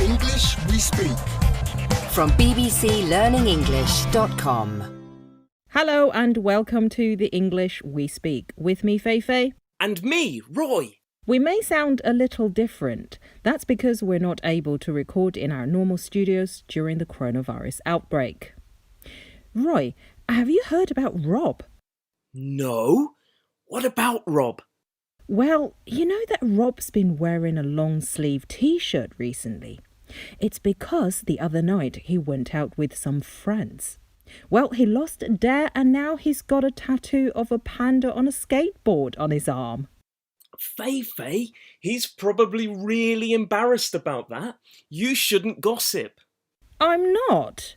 English we speak. From bbclearningenglish.com. Hello and welcome to the English We Speak. With me, Feifei. And me, Roy. We may sound a little different. That's because we're not able to record in our normal studios during the coronavirus outbreak. Roy, have you heard about Rob? No. What about Rob? Well, you know that Rob's been wearing a long-sleeve t-shirt recently. It's because the other night he went out with some friends. Well, he lost a dare and now he's got a tattoo of a panda on a skateboard on his arm. Feifei, he's probably really embarrassed about that. You shouldn't gossip. I'm not.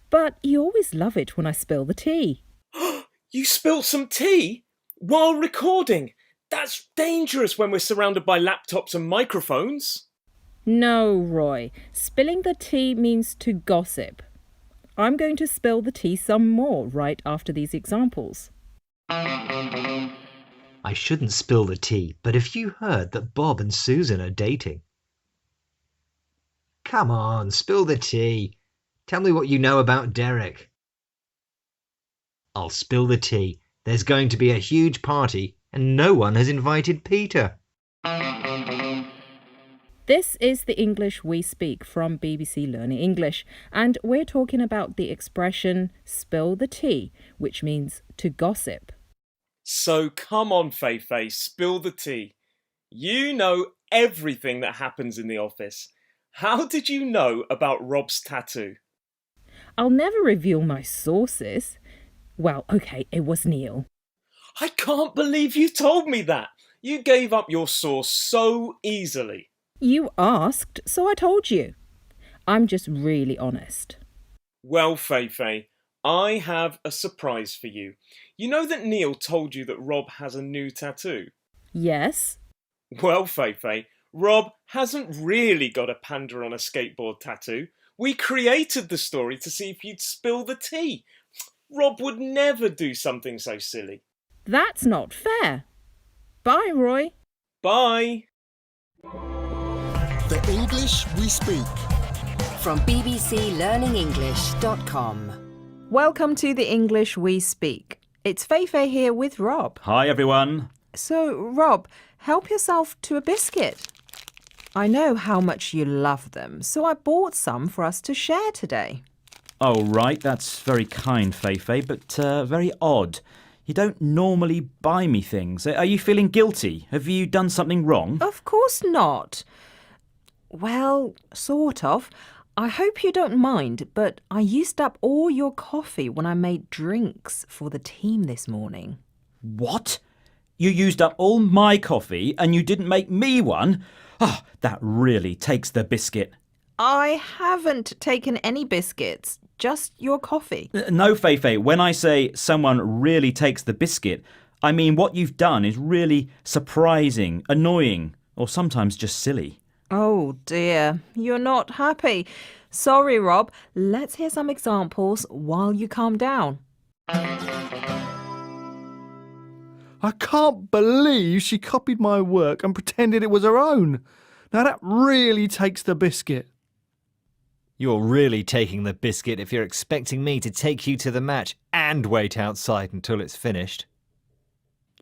But you always love it when I spill the tea. You spilt some tea? While recording? That's dangerous when we're surrounded by laptops and microphones. No, Roy. Spilling the tea means to gossip. I'm going to spill the tea some more right after these examples. I shouldn't spill the tea, but have you heard that Bob and Susan are dating? Come on, spill the tea. Tell me what you know about Derek. I'll spill the tea. There's going to be a huge party and no one has invited Peter. This is the English We Speak from BBC Learning English, and we're talking about the expression spill the tea, which means to gossip. So come on, Feifei, spill the tea. You know everything that happens in the office. How did you know about Rob's tattoo? I'll never reveal my sources. Well, okay, it was Neil. I can't believe you told me that. You gave up your source so easily. You asked, so I told you. I'm just really honest. Well, Feifei, I have a surprise for you. You know that Neil told you that Rob has a new tattoo? Yes? Well, Feifei, Rob hasn't really got a panda on a skateboard tattoo. We created the story to see if you'd spill the tea. Rob would never do something so silly. That's not fair. Bye, Roy. Bye. The English we speak. From bbclearningenglish.com. Welcome to the English We Speak. It's Feifei here with Rob. Hi, everyone. So, Rob, help yourself to a biscuit. I know how much you love them, so I bought some for us to share today. Oh, right, that's very kind, Feifei, but very odd. You don't normally buy me things. Are you feeling guilty? Have you done something wrong? Of course not. Well, sort of. I hope you don't mind, but I used up all your coffee when I made drinks for the team this morning. What? You used up all my coffee and you didn't make me one? Ah, that really takes the biscuit. I haven't taken any biscuits, just your coffee. No, Feifei, when I say someone really takes the biscuit, I mean what you've done is really surprising, annoying, or sometimes just silly. Oh dear, you're not happy. Sorry, Rob. Let's hear some examples while you calm down. I can't believe she copied my work and pretended it was her own. Now that really takes the biscuit. You're really taking the biscuit if you're expecting me to take you to the match and wait outside until it's finished.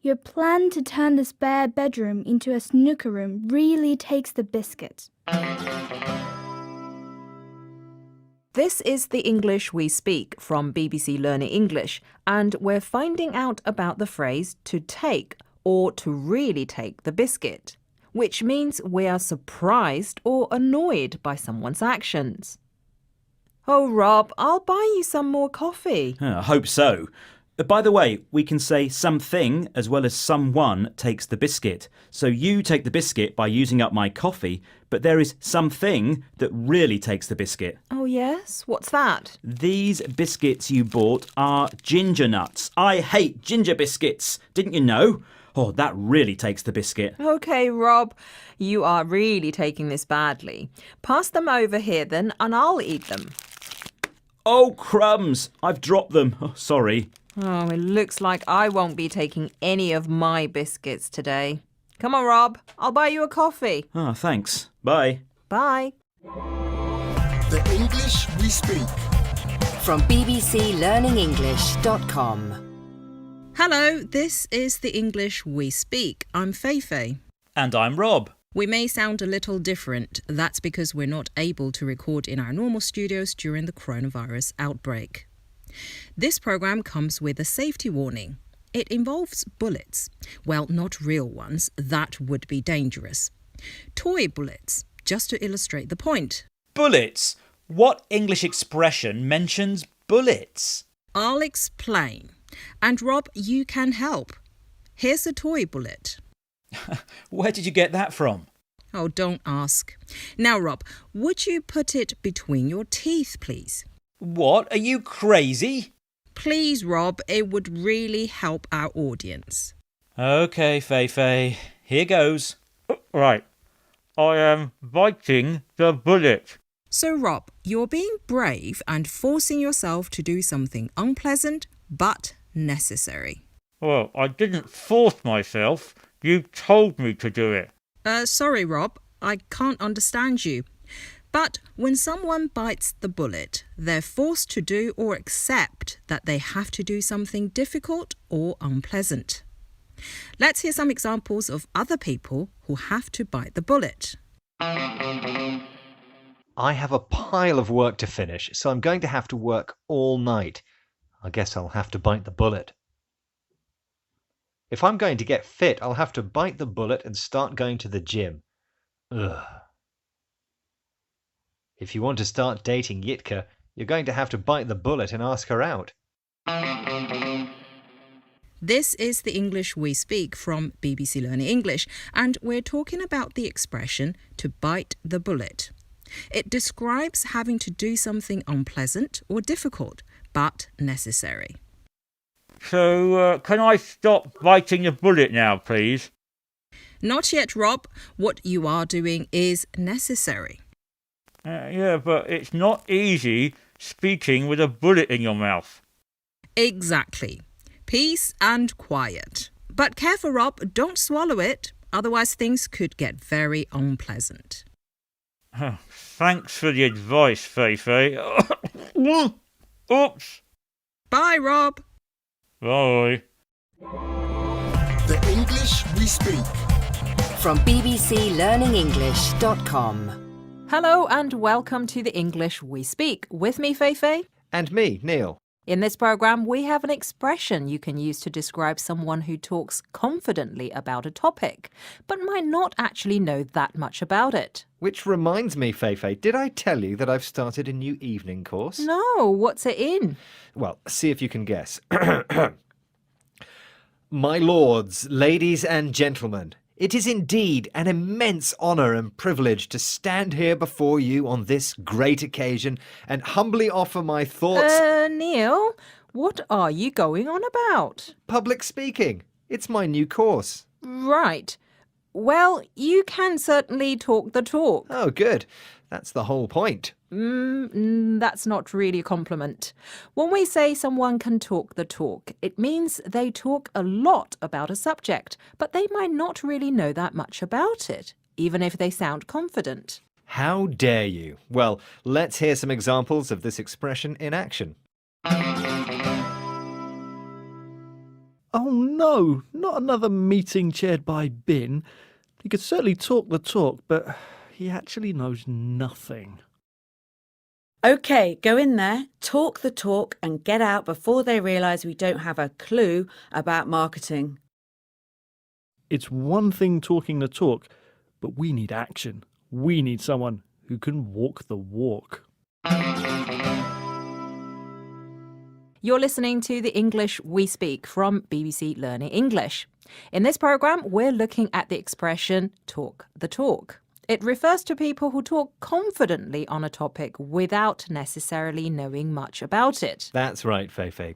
Your plan to turn the spare bedroom into a snooker room really takes the biscuit. This is the English We Speak from BBC Learning English, and we're finding out about the phrase to take or to really take the biscuit, which means we are surprised or annoyed by someone's actions. Oh, Rob, I'll buy you some more coffee. I hope so. By the way, we can say something as well as someone takes the biscuit. So you take the biscuit by using up my coffee, but there is something that really takes the biscuit. Oh, yes? What's that? These biscuits you bought are ginger nuts. I hate ginger biscuits. Didn't you know? Oh, that really takes the biscuit. OK, Rob, you are really taking this badly. Pass them over here then, and I'll eat them. Oh, crumbs! I've dropped them. Oh, sorry. Oh, it looks like I won't be taking any of my biscuits today. Come on, Rob. I'll buy you a coffee. Ah, thanks. Bye. Bye. The English we speak. From bbclearningenglish.com. Hello, this is the English we speak. I'm Feifei. And I'm Rob. We may sound a little different. That's because we're not able to record in our normal studios during the coronavirus outbreak. This program comes with a safety warning. It involves bullets. Well, not real ones. That would be dangerous. Toy bullets, just to illustrate the point. Bullets? What English expression mentions bullets? I'll explain. And Rob, you can help. Here's a toy bullet. Where did you get that from? Oh, don't ask. Now, Rob, would you put it between your teeth, please? What? Are you crazy? Please, Rob, it would really help our audience. OK, Feifei. Here goes. Right. I am biting the bullet. So, Rob, you're being brave and forcing yourself to do something unpleasant but necessary. Well, I didn't force myself. You told me to do it. Sorry, Rob, I can't understand you. But when someone bites the bullet, they're forced to do or accept that they have to do something difficult or unpleasant. Let's hear some examples of other people who have to bite the bullet. I have a pile of work to finish, so I'm going to have to work all night. I guess I'll have to bite the bullet. If I'm going to get fit, I'll have to bite the bullet and start going to the gym. Ugh. If you want to start dating Yitka, you're going to have to bite the bullet and ask her out. This is the English we speak from BBC Learning English, and we're talking about the expression to bite the bullet. It describes having to do something unpleasant or difficult, but necessary. So, can I stop biting the bullet now, please? Not yet, Rob. What you are doing is necessary. Yeah, but it's not easy speaking with a bullet in your mouth. Exactly. Peace and quiet. But careful, Rob, don't swallow it, otherwise things could get very unpleasant. Thanks for the advice, Feifei. Oops. Bye, Rob. Bye. The English we speak. From bbclearningenglish.com. Hello and welcome to the English we speak. With me, Feifei. And me, Neil. In this program, we have an expression you can use to describe someone who talks confidently about a topic, but might not actually know that much about it. Which reminds me, Feifei, did I tell you that I've started a new evening course? No, what's it in? Well, see if you can guess. My lords, ladies and gentlemen, it is indeed an immense honour and privilege to stand here before you on this great occasion and humbly offer my thoughts... Neil, what are you going on about? Public speaking. It's my new course. Right. Well, you can certainly talk the talk. Oh, good. That's the whole point. That's not really a compliment. When we say someone can talk the talk, it means they talk a lot about a subject, but they might not really know that much about it, even if they sound confident. How dare you? Well, let's hear some examples of this expression in action. Oh no, not another meeting chaired by Bin. He could certainly talk the talk, but he actually knows nothing. OK, go in there, talk the talk and get out before they realise we don't have a clue about marketing. It's one thing talking the talk, but we need action. We need someone who can walk the walk. You're listening to the English we speak from BBC Learning English. In this program, we're looking at the expression talk the talk. It refers to people who talk confidently on a topic without necessarily knowing much about it. That's right, Feifei.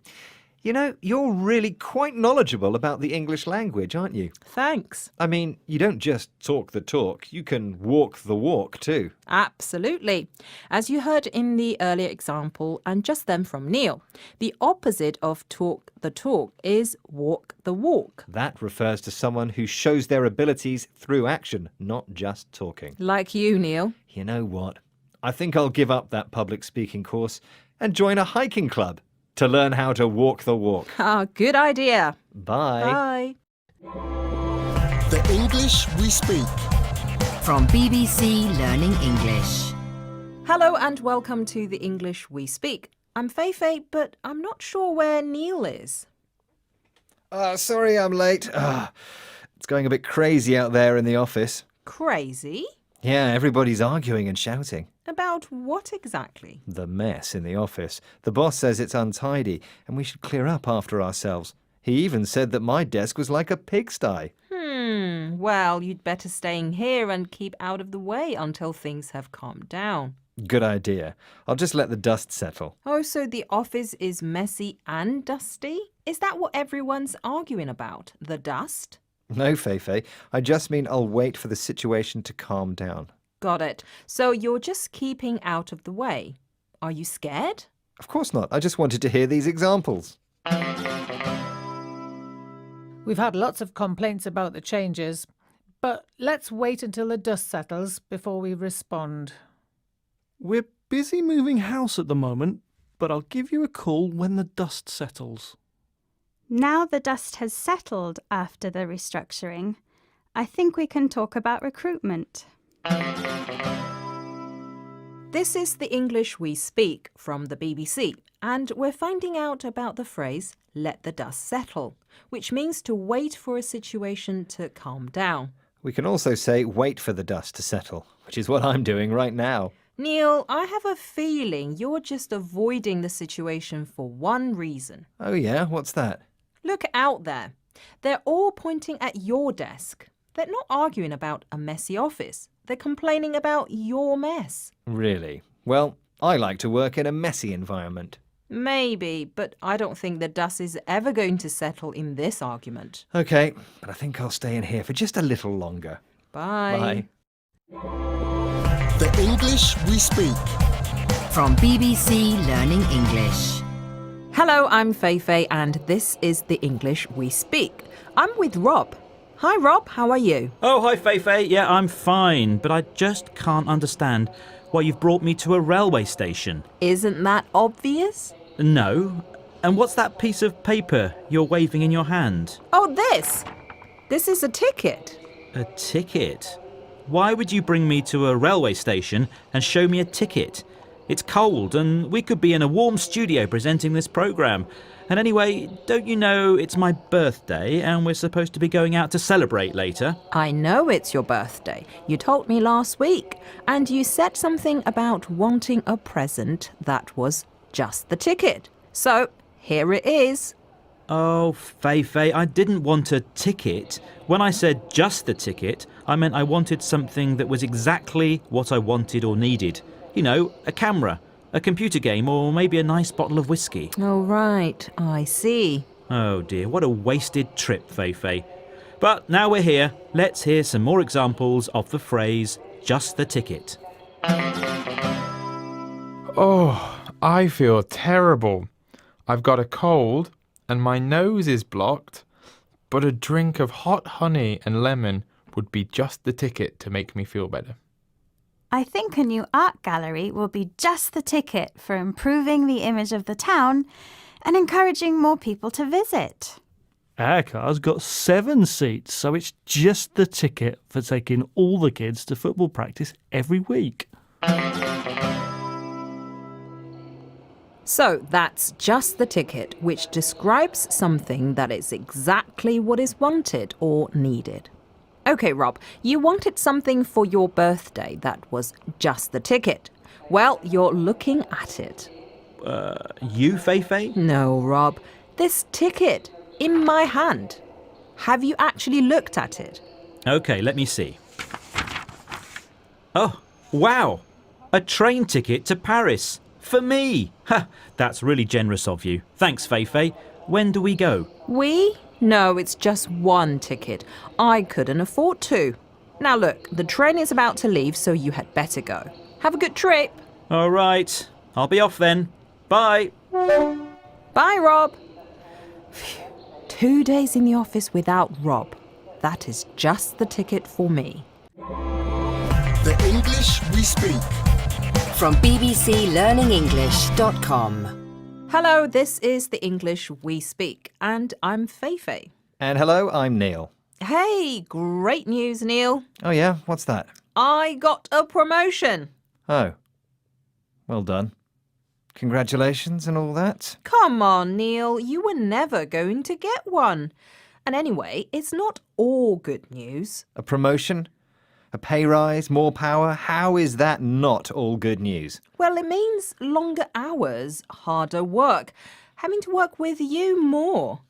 You know, you're really quite knowledgeable about the English language, aren't you? Thanks. I mean, you don't just talk the talk, you can walk the walk too. Absolutely. As you heard in the earlier example and just then from Neil, the opposite of talk the talk is walk the walk. That refers to someone who shows their abilities through action, not just talking. Like you, Neil. You know what? I think I'll give up that public speaking course and join a hiking club to learn how to walk the walk. Ah, good idea. Bye. Bye. The English we speak. From BBC Learning English. Hello and welcome to the English we speak. I'm Feifei, but I'm not sure where Neil is. Sorry I'm late. It's going a bit crazy out there in the office. Crazy? Yeah, everybody's arguing and shouting. About what exactly? The mess in the office. The boss says it's untidy and we should clear up after ourselves. He even said that my desk was like a pigsty. Well, you'd better stay in here and keep out of the way until things have calmed down. Good idea. I'll just let the dust settle. Oh, so the office is messy and dusty? Is that what everyone's arguing about? The dust? No, Feifei. I just mean I'll wait for the situation to calm down. Got it. So you're just keeping out of the way. Are you scared? Of course not. I just wanted to hear these examples. We've had lots of complaints about the changes, but let's wait until the dust settles before we respond. We're busy moving house at the moment, but I'll give you a call when the dust settles. Now the dust has settled after the restructuring, I think we can talk about recruitment. This is the English we speak from the BBC, and we're finding out about the phrase, let the dust settle, which means to wait for a situation to calm down. We can also say wait for the dust to settle, which is what I'm doing right now. Neil, I have a feeling you're just avoiding the situation for one reason. Oh yeah? What's that? Look out there. They're all pointing at your desk. They're not arguing about a messy office. They're complaining about your mess. Really? Well, I like to work in a messy environment. Maybe, but I don't think the dust is ever going to settle in this argument. Okay, but I think I'll stay in here for just a little longer. Bye. Bye. The English we speak. From BBC Learning English. Hello, I'm Feifei, and this is the English we speak. I'm with Rob. Hi, Rob. How are you? Oh, hi, Feifei. Yeah, I'm fine, but I just can't understand why you've brought me to a railway station. Isn't that obvious? No. And what's that piece of paper you're waving in your hand? Oh, this. This is a ticket. A ticket? Why would you bring me to a railway station and show me a ticket? It's cold and we could be in a warm studio presenting this programme. And anyway, don't you know it's my birthday and we're supposed to be going out to celebrate later? I know it's your birthday. You told me last week. And you said something about wanting a present that was just the ticket. So, here it is. Oh, Feifei, I didn't want a ticket. When I said just the ticket, I meant I wanted something that was exactly what I wanted or needed. You know, a camera, a computer game, or maybe a nice bottle of whiskey. Oh, right. I see. Oh dear, what a wasted trip, Feifei. But now we're here, let's hear some more examples of the phrase, just the ticket. Oh, I feel terrible. I've got a cold and my nose is blocked, but a drink of hot honey and lemon would be just the ticket to make me feel better. I think a new art gallery will be just the ticket for improving the image of the town and encouraging more people to visit. Our car's got 7 seats, so it's just the ticket for taking all the kids to football practice every week. So that's just the ticket, which describes something that is exactly what is wanted or needed. OK, Rob, you wanted something for your birthday that was just the ticket. Well, you're looking at it. You, Feifei? No, Rob. This ticket, in my hand. Have you actually looked at it? OK, let me see. Oh, wow! A train ticket to Paris. For me! Ha! That's really generous of you. Thanks, Feifei. When do we go? We? No, it's just one ticket. I couldn't afford to. Now look, the train is about to leave, so you had better go. Have a good trip. All right. I'll be off then. Bye. Bye, Rob. Phew. 2 days in the office without Rob. That is just the ticket for me. The English we speak. From bbclearningenglish.com. Hello, this is the English We Speak, and I'm Feifei. And hello, I'm Neil. Hey, great news, Neil. Oh yeah, what's that? I got a promotion. Oh, well done. Congratulations and all that. Come on, Neil, you were never going to get one. And anyway, it's not all good news. A promotion? A pay rise? More power? How is that not all good news? Well, it means longer hours, harder work, having to work with you more.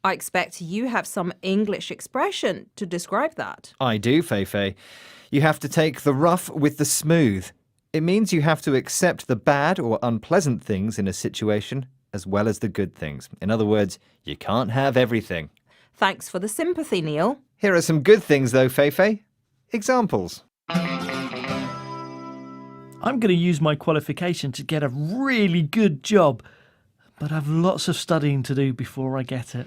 I expect you have some English expression to describe that. I do, Feifei. You have to take the rough with the smooth. It means you have to accept the bad or unpleasant things in a situation as well as the good things. In other words, you can't have everything. Thanks for the sympathy, Neil. Here are some good things though, Feifei. Examples. I'm going to use my qualification to get a really good job, but I've lots of studying to do before I get it.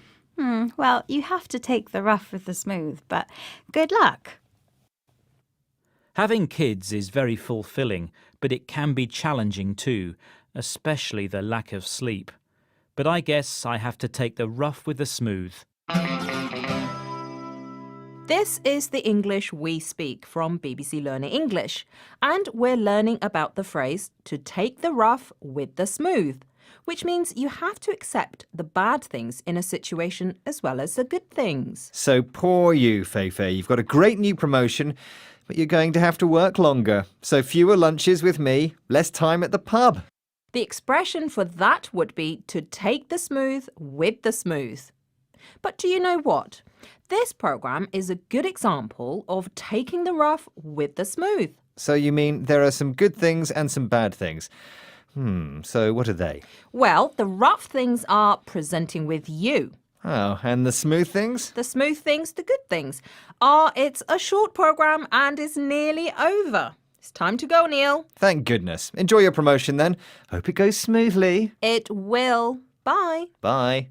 Well, you have to take the rough with the smooth, but good luck. Having kids is very fulfilling, but it can be challenging too, especially the lack of sleep. But I guess I have to take the rough with the smooth. This is the English We Speak from BBC Learning English, and we're learning about the phrase to take the rough with the smooth, which means you have to accept the bad things in a situation as well as the good things. So poor you, Feifei. You've got a great new promotion, but you're going to have to work longer. So fewer lunches with me, less time at the pub. The expression for that would be to take the smooth with the smooth. But do you know what? This programme is a good example of taking the rough with the smooth. So you mean there are some good things and some bad things? So what are they? Well, the rough things are presenting with you. Oh, and the smooth things? The smooth things, the good things, it's a short programme and is nearly over. It's time to go, Neil. Thank goodness. Enjoy your promotion then. Hope it goes smoothly. It will. Bye. Bye.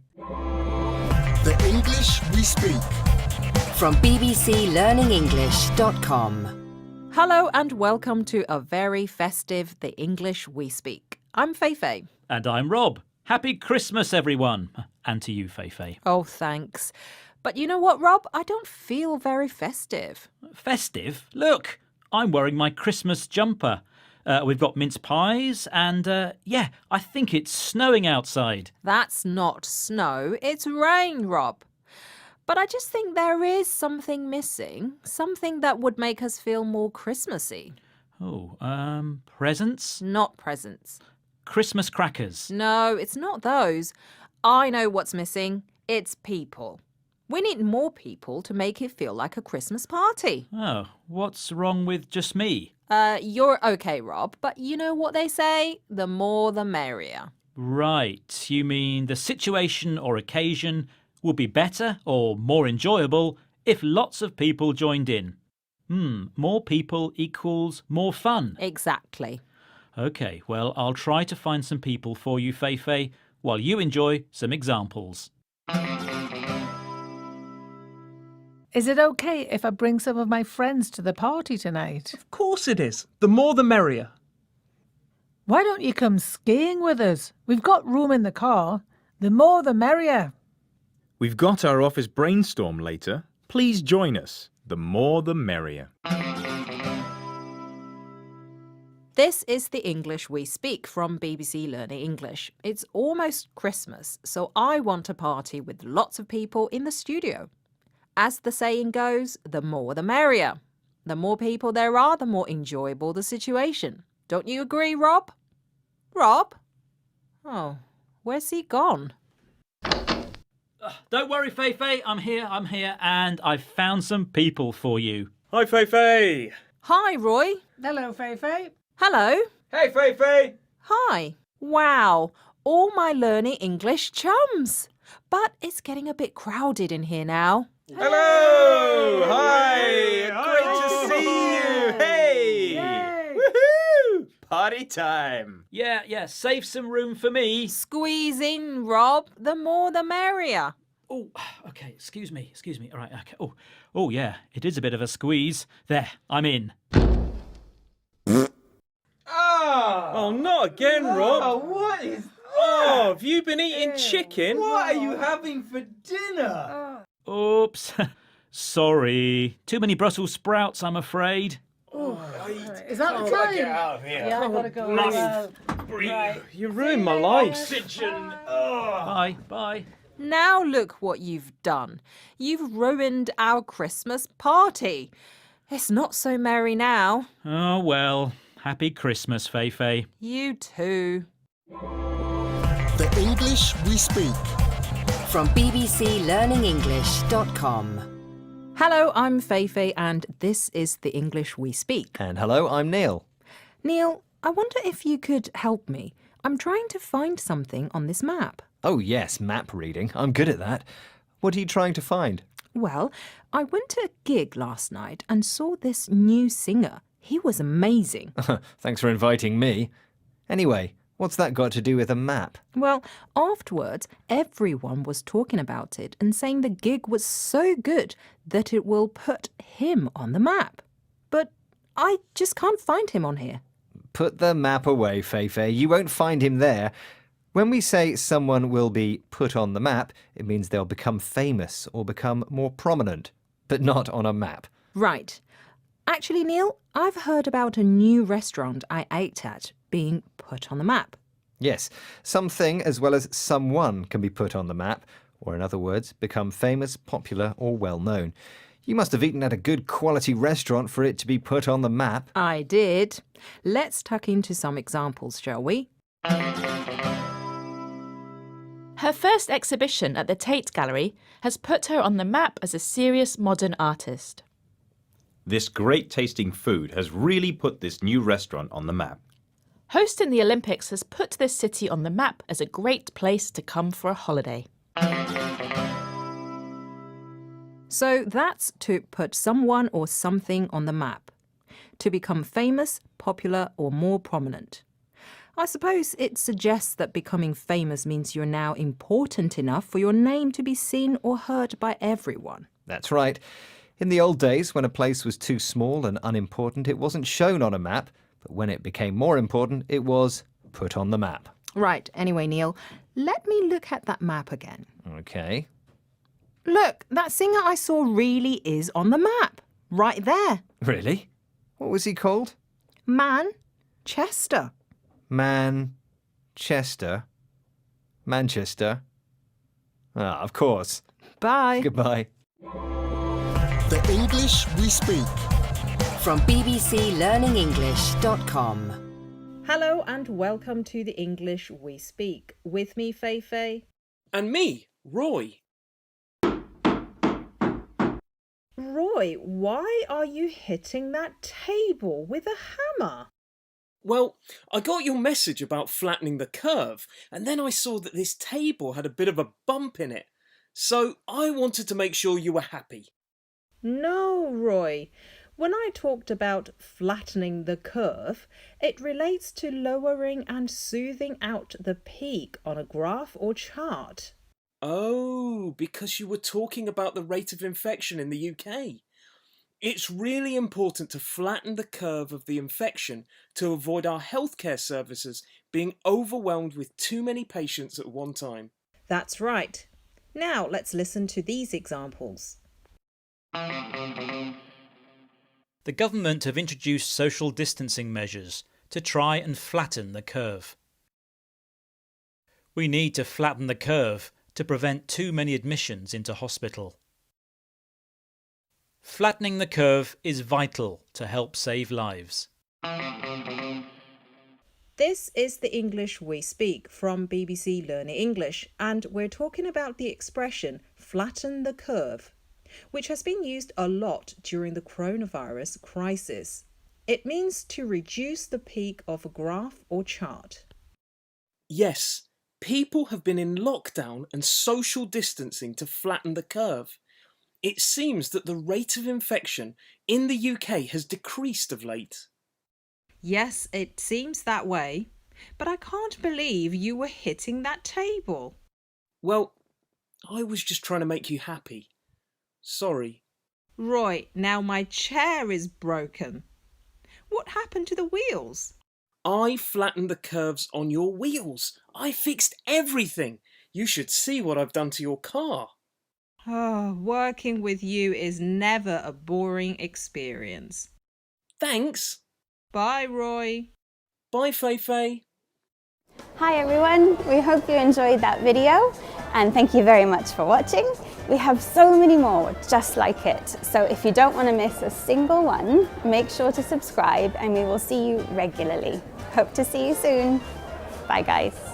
The English We Speak. From bbclearningenglish.com. Hello and welcome to a very festive The English We Speak. I'm Feifei. And I'm Rob. Happy Christmas, everyone. And to you, Feifei. Oh, thanks. But you know what, Rob? I don't feel very festive. Festive? Look, I'm wearing my Christmas jumper. We've got mince pies and, I think it's snowing outside. That's not snow, it's rain, Rob. But I just think there is something missing, something that would make us feel more Christmassy. Oh, presents? Not presents. Christmas crackers? No, it's not those. I know what's missing. It's people. We need more people to make it feel like a Christmas party. Oh, what's wrong with just me? You're okay, Rob, but you know what they say? The more the merrier. Right, you mean the situation or occasion would be better or more enjoyable if lots of people joined in. More people equals more fun. Exactly. OK, well, I'll try to find some people for you, Feifei, while you enjoy some examples. Is it okay if I bring some of my friends to the party tonight? Of course it is. The more the merrier. Why don't you come skiing with us? We've got room in the car. The more the merrier. We've got our office brainstorm later. Please join us. The more the merrier. This is the English We Speak from BBC Learning English. It's almost Christmas, so I want a party with lots of people in the studio. As the saying goes, the more the merrier. The more people there are, the more enjoyable the situation. Don't you agree, Rob? Rob? Oh, where's he gone? Don't worry, Feifei, I'm here, and I've found some people for you. Hi, Feifei. Hi, Roy. Hello, Feifei. Hello. Hey, Feifei. Hi. Wow, all my Learning English chums. But it's getting a bit crowded in here now. Hello! Hi! Great to see you! Hey! Yay. Woohoo! Party time! Yeah, save some room for me. Squeeze in, Rob. The more the merrier. Oh, okay, excuse me. All right, okay. Oh, yeah, it is a bit of a squeeze. There, I'm in. Oh, not again, Rob. what is Oh, have you been eating chicken? What are you having for dinner? Oops. Sorry. Too many Brussels sprouts, I'm afraid. Is that the time? Get out of here. Yeah, I've got to go. Right. You ruined my life. Bye. Bye. Now look what you've done. You've ruined our Christmas party. It's not so merry now. Oh, well. Happy Christmas, Fei-Fei. You too. The English we speak. From bbclearningenglish.com. Hello, I'm Fei-Fei and this is the English we speak. And hello, I'm Neil. Neil, I wonder if you could help me. I'm trying to find something on this map. Oh, yes, map reading. I'm good at that. What are you trying to find? Well, I went to a gig last night and saw this new singer. He was amazing. Thanks for inviting me. Anyway, what's that got to do with a map? Well, afterwards, everyone was talking about it and saying the gig was so good that it will put him on the map. But I just can't find him on here. Put the map away, Fei-Fei. You won't find him there. When we say someone will be put on the map, it means they'll become famous or become more prominent, but not on a map. Right. Actually, Neil, I've heard about a new restaurant I ate at being put on the map. Yes, something as well as someone can be put on the map, or in other words, become famous, popular or well known. You must have eaten at a good quality restaurant for it to be put on the map. I did. Let's tuck into some examples, shall we? Her first exhibition at the Tate Gallery has put her on the map as a serious modern artist. This great tasting food has really put this new restaurant on the map. Hosting the Olympics has put this city on the map as a great place to come for a holiday. So that's to put someone or something on the map. To become famous, popular or more prominent. I suppose it suggests that becoming famous means you're now important enough for your name to be seen or heard by everyone. That's right. In the old days, when a place was too small and unimportant, it wasn't shown on a map, but when it became more important, it was put on the map. Right, anyway, Neil, let me look at that map again. Okay. Look, that singer I saw really is on the map. Right there. Really? What was he called? Manchester. Manchester. Manchester. Ah, of course. Bye. Goodbye. The English we speak. From bbclearningenglish.com. Hello and welcome to the English we speak. With me, Fei-Fei. And me, Roy. Roy, why are you hitting that table with a hammer? Well, I got your message about flattening the curve, and then I saw that this table had a bit of a bump in it. So I wanted to make sure you were happy. No, Roy. When I talked about flattening the curve, it relates to lowering and smoothing out the peak on a graph or chart. Oh, because you were talking about the rate of infection in the UK. It's really important to flatten the curve of the infection to avoid our healthcare services being overwhelmed with too many patients at one time. That's right. Now let's listen to these examples. The government have introduced social distancing measures to try and flatten the curve. We need to flatten the curve to prevent too many admissions into hospital. Flattening the curve is vital to help save lives. This is the English we speak from BBC Learning English, and we're talking about the expression flatten the curve, which has been used a lot during the coronavirus crisis. It means to reduce the peak of a graph or chart. Yes, people have been in lockdown and social distancing to flatten the curve. It seems that the rate of infection in the UK has decreased of late. Yes, it seems that way, but I can't believe you were hitting that table. Well, I was just trying to make you happy. Sorry. Roy, now my chair is broken. What happened to the wheels? I flattened the curves on your wheels. I fixed everything. You should see what I've done to your car. Oh, working with you is never a boring experience. Thanks. Bye, Roy. Bye, Fei-Fei. Hi everyone, we hope you enjoyed that video and thank you very much for watching. We have so many more just like it, so if you don't want to miss a single one, make sure to subscribe and we will see you regularly. Hope to see you soon. Bye guys.